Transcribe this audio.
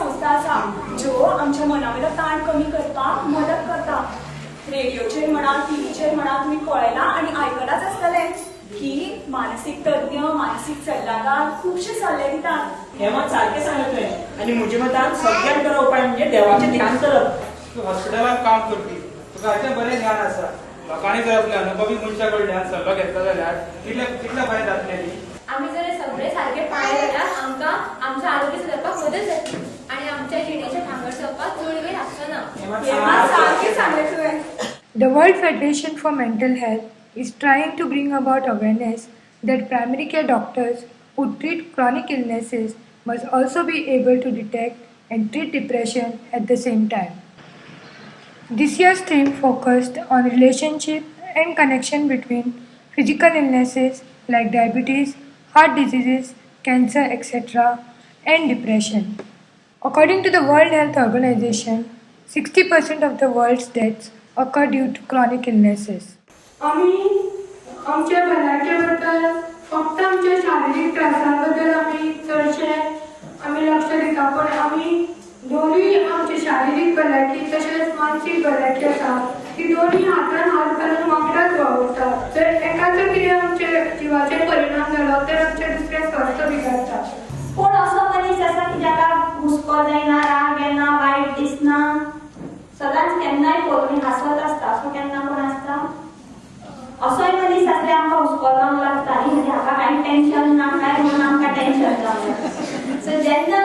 संस्था आसा ज्यो आमच्या मनावेलो ताण कमी करपाक मदत करता. रेडिओचेर म्हणा, टीव्हीचेर म्हणा तुम्ही कळयलां आनी आयकलांच आसतलें की मानसीक तज्ञ, मानसीक सल्लागार खुबशे सल्ले दितात. हे मात सारकें सांगलें तुवें. आनी म्हजे मतान सगळ्यात बरो उपाय म्हणजे देवाचें ध्यान करप. तू हॉस्पिटलात काम करपी, तुका हाचें बरें ज्ञान आसा. लोकांनी जर आपल्या अनुभवी मनशा कडल्यान सल्लो घेतलो जाल्यार कितले फायदे जातले न्ही. आम्ही जर सगळे सारखे पाळले जाल्यार आमकां आमचें आरोग्य सुदारपाक मदत जातली आनी आमच्या जिणेचें भांगर जावपाक चड वेळ लागचो ना. हे मात सारकें सांगलें तुवें. The World Federation for Mental Health is trying to bring about awareness that primary care doctors who treat chronic illnesses must also be able to detect and treat depression at the same time. This year's theme focused on relationship and connection between physical illnesses like diabetes, heart diseases, cancer, etc., and depression. According to the World Health Organization, 60% of the world's deaths occur due to chronic illnesses. आम्ही आमच्या भलायकेबद्दल फक्त आमच्या शारीरिक त्रासांबद्दल आम्ही चडशे आम्ही लक्ष दिता, पण आम्ही दोन्ही आमची शारीरिक भलायकी तशेंच मानसीक भलायकी आसा ती दोन्ही हातान हात घालून वांगडाच वावरतात. जर एकाचो कितें आमचे जिवाचेर परिणाम जालो तर आमचे दुसरे स्वास्थ बिगडटा. कोण असो मनीस आसा की जाका हुस्को जायना, राग येना, वायट दिसना, सदांच केन्नाय पळोवन हांसत आसता, असो केन्ना कोण आसता? असोय मनीस आसल्यार आमकां हुस्को जावंक लागता न्ही, म्हणजे हाका कांय टेन्शन ना काय म्हणून आमकां टेन्शन जावं. सो जेन्ना